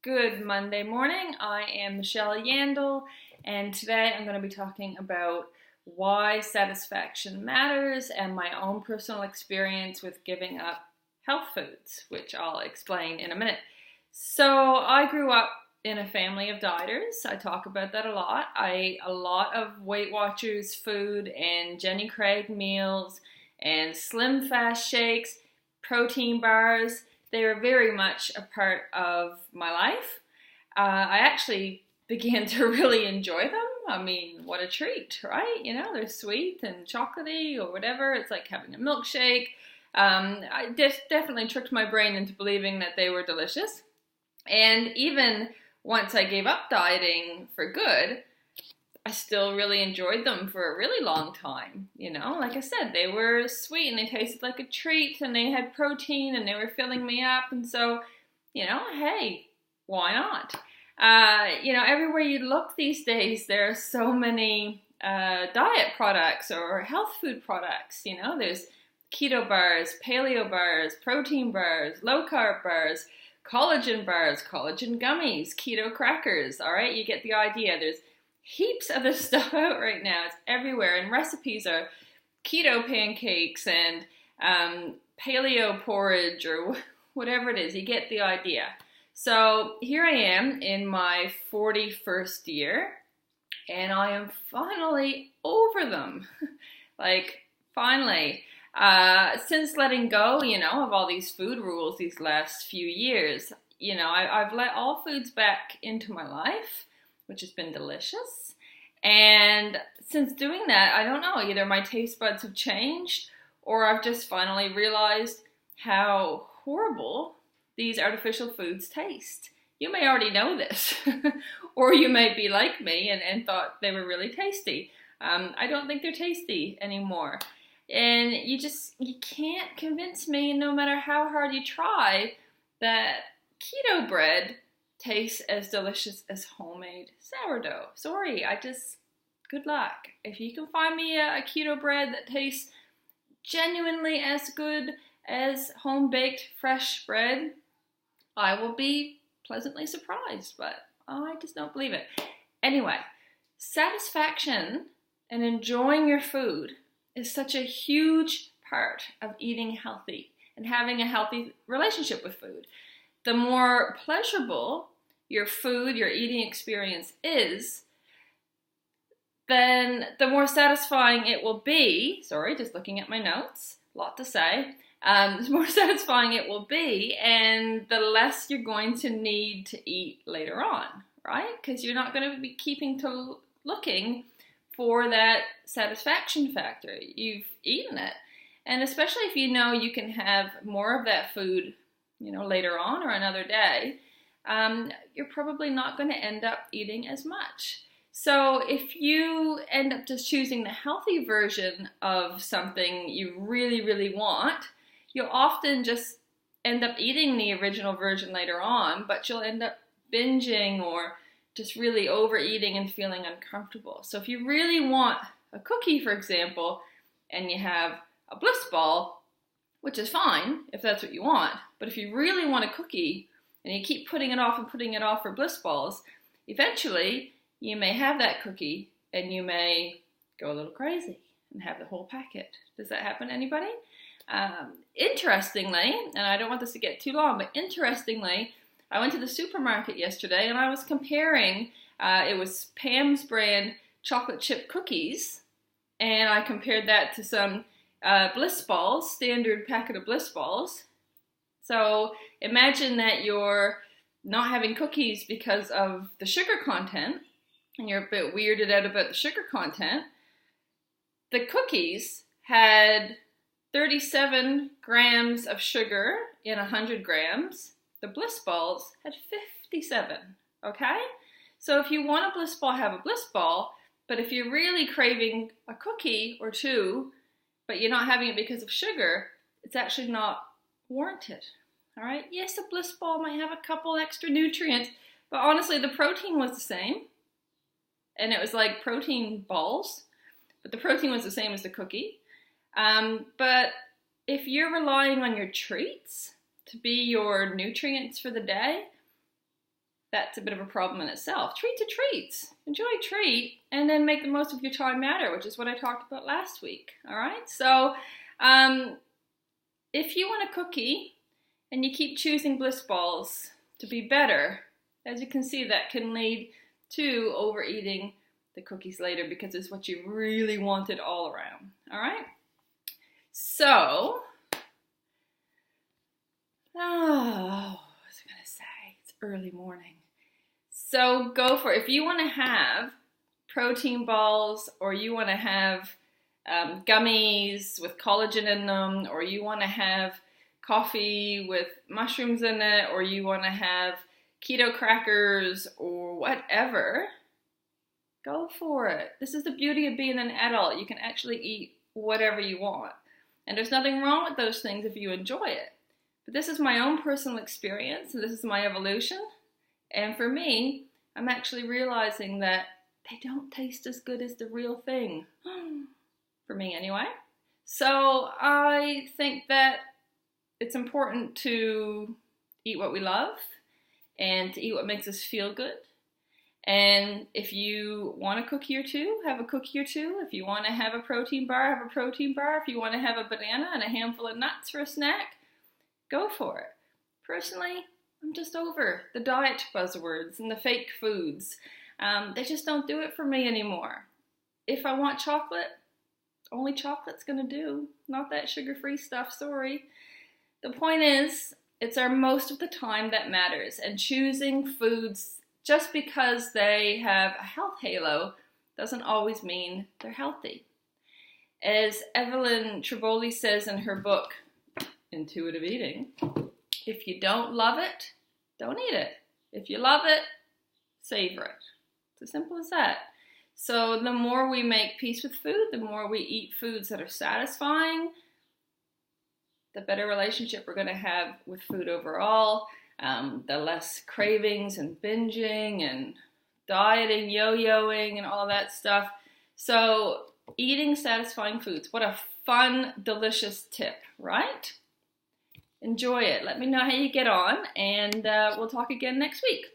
Good Monday morning. I am Michelle Yandel, and today I'm going to be talking about why satisfaction matters and my own personal experience with giving up health foods, which I'll explain in a minute. So, I grew up in a family of dieters. I talk about that a lot. I ate a lot of Weight Watchers food and Jenny Craig meals and Slim Fast shakes, protein bars. They were very much a part of my life. I actually began to really enjoy them. I mean, what a treat, right? You know, they're sweet and chocolatey or whatever. It's like having a milkshake. I definitely tricked my brain into believing that they were delicious. And even once I gave up dieting for good, I still really enjoyed them for a really long time. You know, like I said, they were sweet and they tasted like a treat and they had protein and they were filling me up. And so, hey, why not? Everywhere you look these days, there are so many diet products or health food products. You know, there's keto bars, paleo bars, protein bars, low carb bars, collagen bars, collagen gummies, keto crackers. All right, you get the idea. There's heaps of this stuff out right now. It's everywhere, and recipes are keto pancakes and paleo porridge or whatever it is. You get the idea. So here I am in my 41st year, and I am finally over them. Finally. Since letting go, of all these food rules these last few years, I've let all foods back into my life, which has been delicious. And since doing that, I don't know, either my taste buds have changed or I've just finally realized how horrible these artificial foods taste. You may already know this, or you may be like me and thought they were really tasty. I don't think they're tasty anymore. And you can't convince me, no matter how hard you try, that keto bread tastes as delicious as homemade sourdough. Sorry, good luck. If you can find me a keto bread that tastes genuinely as good as home-baked fresh bread, I will be pleasantly surprised, but I just don't believe it. Anyway, satisfaction and enjoying your food is such a huge part of eating healthy and having a healthy relationship with food. The more pleasurable your food, your eating experience is, then the more satisfying it will be. Sorry, just looking at my notes, a lot to say. The more satisfying it will be, and the less you're going to need to eat later on, right? Because you're not going to be looking for that satisfaction factor. You've eaten it. And especially if you know you can have more of that food, later on or another day, you're probably not going to end up eating as much. So if you end up just choosing the healthy version of something you really, really want, you'll often just end up eating the original version later on, but you'll end up binging or just really overeating and feeling uncomfortable. So if you really want a cookie, for example, and you have a Bliss ball, which is fine if that's what you want, but if you really want a cookie and you keep putting it off for Bliss balls, eventually you may have that cookie and you may go a little crazy and have the whole packet. Does that happen to anybody? Interestingly, and I don't want this to get too long, but interestingly, I went to the supermarket yesterday and I was comparing, it was Pam's brand chocolate chip cookies, and I compared that to some Bliss balls, standard packet of Bliss balls. So imagine that you're not having cookies because of the sugar content, and you're a bit weirded out about the sugar content. The cookies had 37 grams of sugar in 100 grams. The Bliss balls had 57, okay? So if you want a Bliss ball, have a Bliss ball, but if you're really craving a cookie or two, but you're not having it because of sugar, it's actually not warranted, all right? Yes, a Bliss ball might have a couple extra nutrients, but honestly, the protein was the same, and it was like protein balls, but the protein was the same as the cookie. But if you're relying on your treats to be your nutrients for the day, that's a bit of a problem in itself. Treats are treats. Enjoy a treat and then make the most of your time matter, which is what I talked about last week. All right? So if you want a cookie and you keep choosing Bliss Balls to be better, as you can see, that can lead to overeating the cookies later because it's what you really wanted all around. All right? So, what was I going to say? It's early morning. So go for it. If you want to have protein balls, or you want to have gummies with collagen in them, or you want to have coffee with mushrooms in it, or you want to have keto crackers or whatever, go for it. This is the beauty of being an adult. You can actually eat whatever you want. And there's nothing wrong with those things if you enjoy it. But this is my own personal experience, and this is my evolution. And for me, I'm actually realizing that they don't taste as good as the real thing. For me, anyway. So I think that it's important to eat what we love and to eat what makes us feel good. And if you want a cookie or two, have a cookie or two. If you want to have a protein bar, have a protein bar. If you want to have a banana and a handful of nuts for a snack, go for it. Personally, I'm just over the diet buzzwords and the fake foods. They just don't do it for me anymore. If I want chocolate, only chocolate's gonna do. Not that sugar-free stuff, sorry. The point is, it's our most of the time that matters. And choosing foods just because they have a health halo doesn't always mean they're healthy. As Evelyn Tribole says in her book, Intuitive Eating, if you don't love it, don't eat it. If you love it, savor it. It's as simple as that. So the more we make peace with food, the more we eat foods that are satisfying, the better relationship we're going to have with food overall, the less cravings and binging and dieting, yo-yoing and all that stuff. So eating satisfying foods, what a fun, delicious tip, right? Enjoy it. Let me know how you get on, and we'll talk again next week.